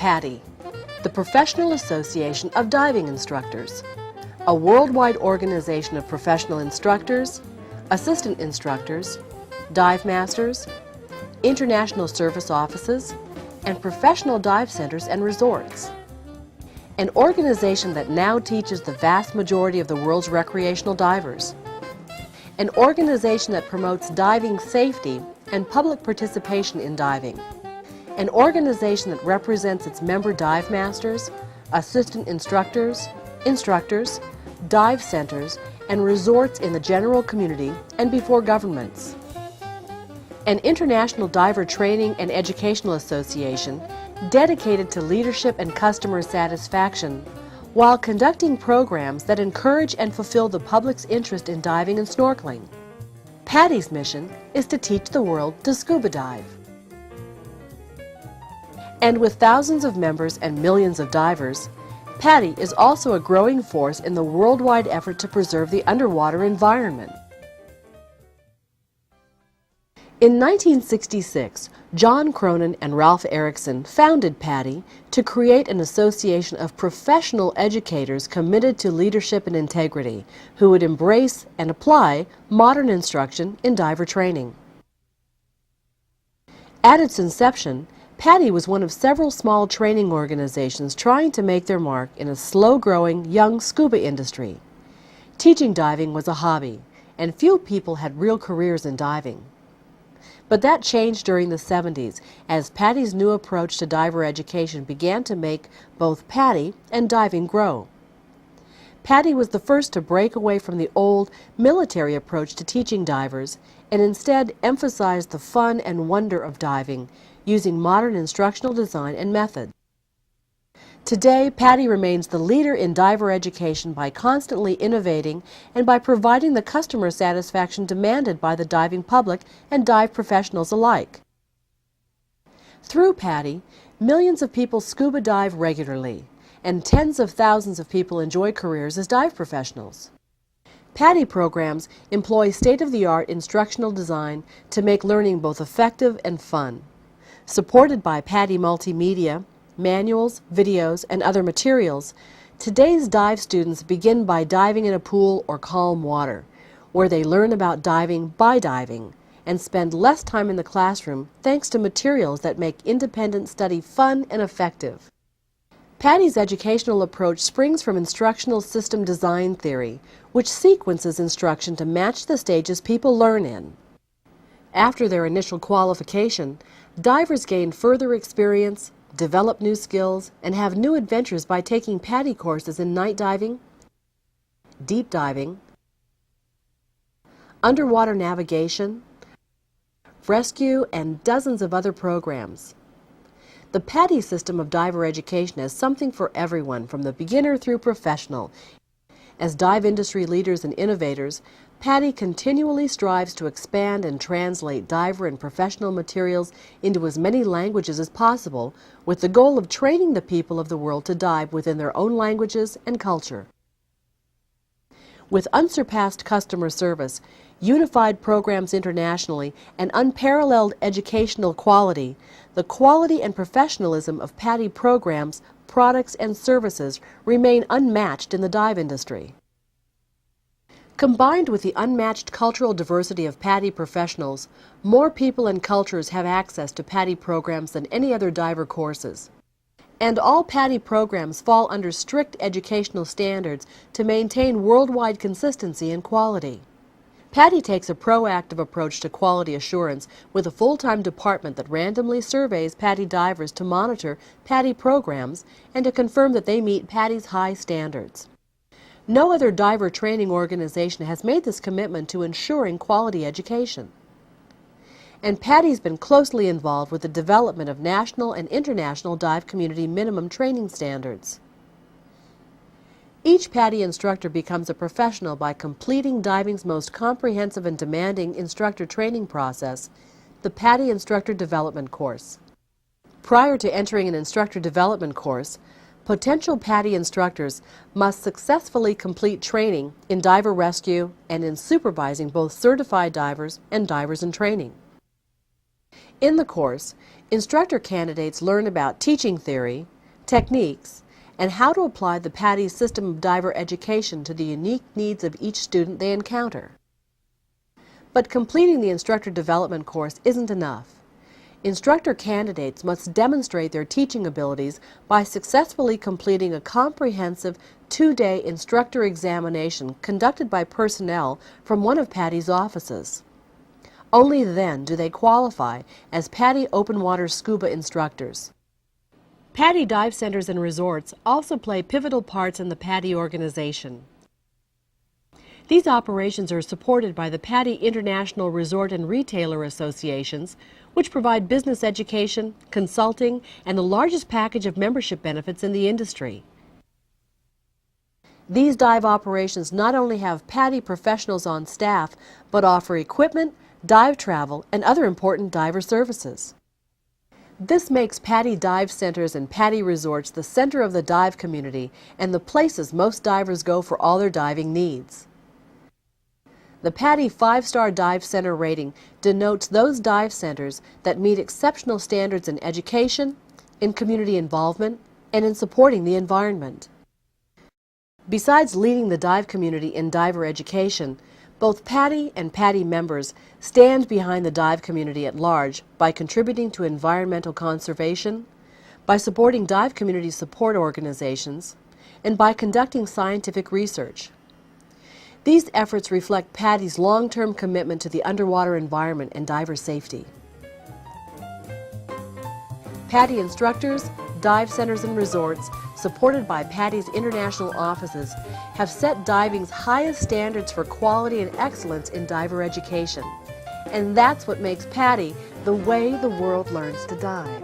PADI, the Professional Association of Diving Instructors, a worldwide organization of professional instructors, assistant instructors, dive masters, international service offices, and professional dive centers and resorts. An organization that now teaches the vast majority of the world's recreational divers. An organization that promotes diving safety and public participation in diving. An organization that represents its member dive masters, assistant instructors, dive centers, and resorts in the general community and before governments. An international diver training and educational association dedicated to leadership and customer satisfaction while conducting programs that encourage and fulfill the public's interest in diving and snorkeling. PADI's mission is to teach the world to scuba dive. And with thousands of members and millions of divers, PADI is also a growing force in the worldwide effort to preserve the underwater environment. In 1966, John Cronin and Ralph Erickson founded PADI to create an association of professional educators committed to leadership and integrity who would embrace and apply modern instruction in diver training. At its inception, PADI was one of several small training organizations trying to make their mark in a slow-growing young scuba industry. Teaching diving was a hobby, and few people had real careers in diving. But that changed during the 70s as PADI's new approach to diver education began to make both PADI and diving grow. PADI was the first to break away from the old military approach to teaching divers and instead emphasized the fun and wonder of diving using modern instructional design and method. Today, PADI remains the leader in diver education by constantly innovating and by providing the customer satisfaction demanded by the diving public and dive professionals alike. Through PADI, millions of people scuba dive regularly, and tens of thousands of people enjoy careers as dive professionals. PADI programs employ state-of-the-art instructional design to make learning both effective and fun. Supported by PADI multimedia, manuals, videos, and other materials, today's dive students begin by diving in a pool or calm water, where they learn about diving by diving and spend less time in the classroom thanks to materials that make independent study fun and effective. PADI's educational approach springs from instructional system design theory, which sequences instruction to match the stages people learn in. After their initial qualification, divers gain further experience, develop new skills, and have new adventures by taking PADI courses in night diving, deep diving, underwater navigation, rescue, and dozens of other programs. The PADI system of diver education has something for everyone from the beginner through professional. As dive industry leaders and innovators, PADI continually strives to expand and translate diver and professional materials into as many languages as possible with the goal of training the people of the world to dive within their own languages and culture. With unsurpassed customer service, unified programs internationally, and unparalleled educational quality, the quality and professionalism of PADI programs, products, and services remain unmatched in the dive industry. Combined with the unmatched cultural diversity of PADI professionals, more people and cultures have access to PADI programs than any other diver courses. And all PADI programs fall under strict educational standards to maintain worldwide consistency and quality. PADI takes a proactive approach to quality assurance with a full-time department that randomly surveys PADI divers to monitor PADI programs and to confirm that they meet PADI's high standards. No other diver training organization has made this commitment to ensuring quality education. And PADI's been closely involved with the development of national and international dive community minimum training standards. Each PADI instructor becomes a professional by completing diving's most comprehensive and demanding instructor training process, the PADI Instructor Development Course. Prior to entering an instructor development course, potential PADI instructors must successfully complete training in diver rescue and in supervising both certified divers and divers in training. In the course, instructor candidates learn about teaching theory, techniques, and how to apply the PADI system of diver education to the unique needs of each student they encounter. But completing the instructor development course isn't enough. Instructor candidates must demonstrate their teaching abilities by successfully completing a comprehensive 2-day instructor examination conducted by personnel from one of PADI's offices. Only then do they qualify as PADI open water scuba instructors. PADI dive centers and resorts also play pivotal parts in the PADI organization. These operations are supported by the PADI International Resort and Retailer Associations, which provide business education, consulting, and the largest package of membership benefits in the industry. These dive operations not only have PADI professionals on staff, but offer equipment, dive travel, and other important diver services. This makes PADI dive centers and PADI resorts the center of the dive community and the places most divers go for all their diving needs. The PADI 5-star dive center rating denotes those dive centers that meet exceptional standards in education, in community involvement, and in supporting the environment. Besides leading the dive community in diver education, both PADI and PADI members stand behind the dive community at large by contributing to environmental conservation, by supporting dive community support organizations, and by conducting scientific research. These efforts reflect PADI's long-term commitment to the underwater environment and diver safety. PADI instructors, dive centers and resorts, supported by PADI's international offices, have set diving's highest standards for quality and excellence in diver education. And that's what makes PADI the way the world learns to dive.